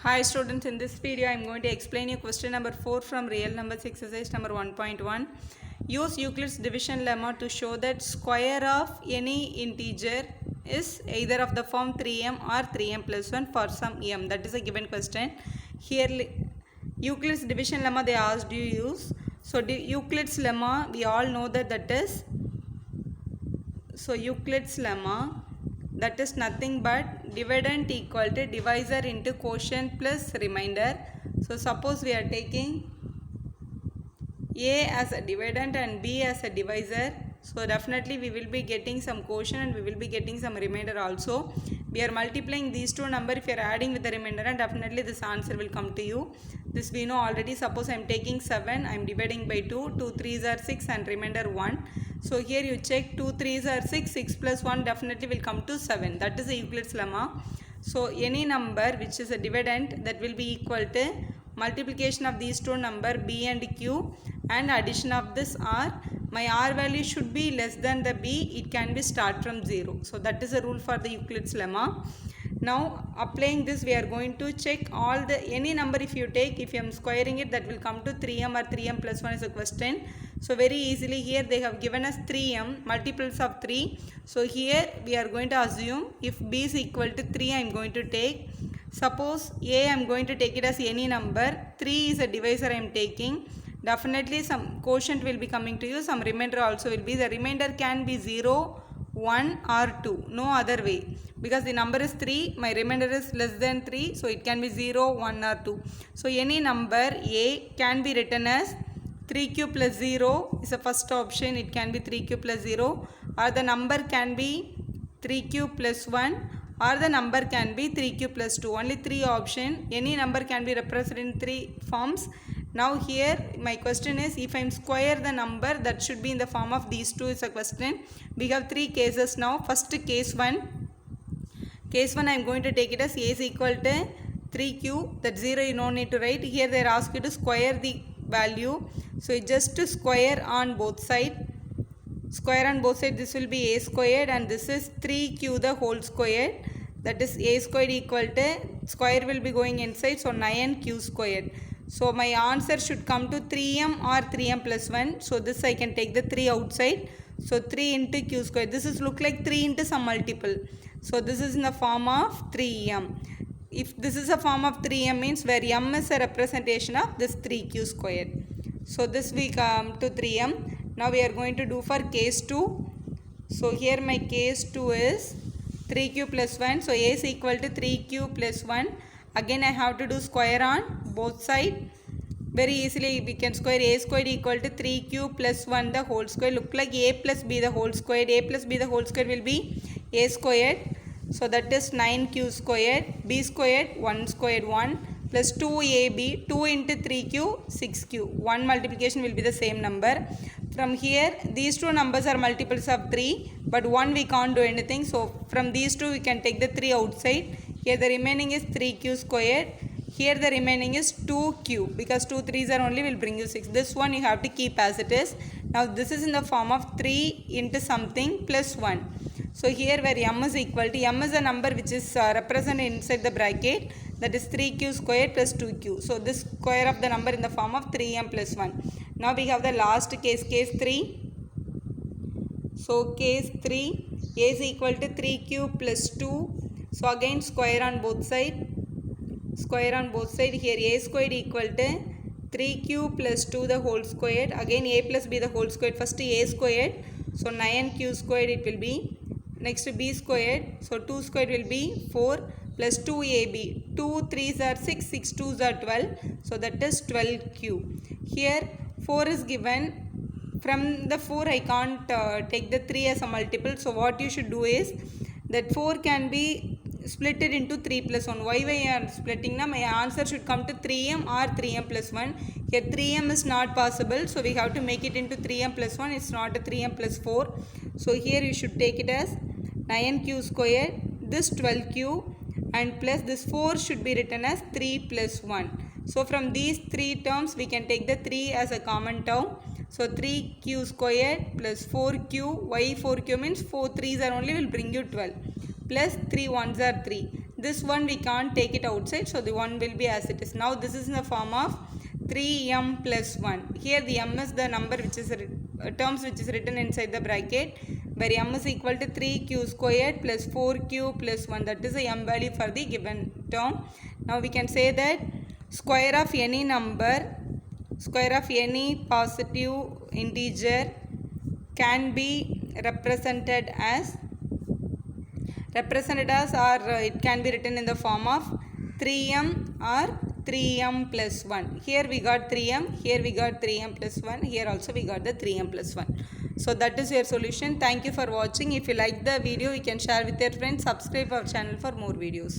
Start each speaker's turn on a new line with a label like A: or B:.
A: Hi students, in this video I am going to explain you question number 4 from real numbers exercise number 1.1. Use Euclid's division lemma to show that square of any integer is either of the form 3m or 3m plus 1 for some m. That is a given question. Here Euclid's division lemma they asked you use. So Euclid's lemma we all know that is Euclid's lemma, that is nothing but dividend equal to divisor into quotient plus remainder. So suppose we are taking a as a dividend and b as a divisor, so definitely we will be getting some quotient and we will be getting some remainder also. We are multiplying these two numbers, if you are adding with the remainder, and definitely this answer will come to you. This we know already. Suppose I am taking 7, I am dividing by 2, 2 3s are 6 and remainder 1. So here you check 2 3s are 6, 6 plus 1 definitely will come to 7. That is the Euclid's lemma. So any number which is a dividend, that will be equal to multiplication of these two numbers b and q and addition of this r. My r value should be less than the b, it can be start from 0. So that is a rule for the Euclid's lemma. Now applying this we are going to check all the any number if you take, if you am squaring it, that will come to 3m or 3m plus 1 is a question. So very easily here they have given us 3m multiples of 3. So here we are going to assume if b is equal to 3 I am going to take. Suppose a I am going to take it as any number, 3 is a divisor I am taking. Definitely some quotient will be coming to you, some remainder also will be. The remainder can be 0, 1 or 2, no other way, because the number is 3, my remainder is less than 3, so it can be 0, 1 or 2. So any number a can be written as 3q plus 0 is the first option, it can be 3q plus 0, or the number can be 3q plus 1, or the number can be 3q plus 2. Only 3 option, any number can be represented in 3 forms. Now here my question is, if I am square the number, that should be in the form of these two is a question. We have 3 cases now. First case 1. Case 1 I am going to take it as a is equal to 3q, that 0 you no need to write. Here they ask you to square the value. So you just to square on both sides. Square on both sides, this will be a squared and this is 3q the whole squared. That is a squared equal to, square will be going inside, so 9q squared. So my answer should come to 3m or 3m plus 1. So this I can take the 3 outside. So 3 into q squared. This is look like 3 into some multiple. So this is in the form of 3m. If this is a form of 3m means where m is a representation of this 3q squared. So this we come to 3m. Now we are going to do for case 2. So here my case 2 is 3q plus 1. So a is equal to 3q plus 1. Again I have to do square on both sides. Very easily we can square a squared equal to 3q plus 1 the whole square. Look like a plus b the whole squared. A plus b the whole square will be a squared. So that is 9q squared. B squared 1 squared 1 plus 2ab, 2 into 3q 6q. 1 multiplication will be the same number. From here these two numbers are multiples of 3, but 1 we can't do anything. So from these two we can take the 3 outside. Here the remaining is 3q squared. Here the remaining is 2q, because 2 3s are only will bring you 6. This one you have to keep as it is. Now this is in the form of 3 into something plus 1. So here where m is equal to, m is a number which is represented inside the bracket, that is 3q squared plus 2q. So this square of the number in the form of 3m plus 1. Now we have the last case, case 3. So case 3, a is equal to 3q plus 2. So again square on both sides. Square on both sides. Here a squared equal to 3q plus 2 the whole squared. Again a plus b the whole squared. First a squared. So 9q squared it will be. Next b squared. So 2 squared will be 4 plus 2ab. 2 3s are 6, 6 2s are 12. So that is 12q. Here 4 is given. From the 4 I can't take the 3 as a multiple. So what you should do is that 4 can be split it into 3 plus 1. Why I am splitting now? My answer should come to 3m or 3m plus 1. Here 3m is not possible. So we have to make it into 3m plus 1. It's not a 3m plus 4. So here you should take it as 9q squared. This 12q and plus this 4 should be written as 3 plus 1. So from these 3 terms we can take the 3 as a common term. So 3q squared plus 4q. Why 4q means 4 3s are only will bring you 12. Plus 3 1s are 3. this one we can't take it outside, so the 1 will be as it is. Now this is in the form of 3m plus 1. Here the m is the number which is terms which is written inside the bracket, where m is equal to 3q squared plus 4q plus 1. That is the m value for the given term. Now we can say that square of any number, square of any positive integer can be represented as or it can be written in the form of 3m or 3m plus 1. Here we got 3m, here we got 3m plus 1, here also we got the 3m plus 1. So that is your solution. Thank you for watching. If you like the video, you can share with your friends. Subscribe our channel for more videos.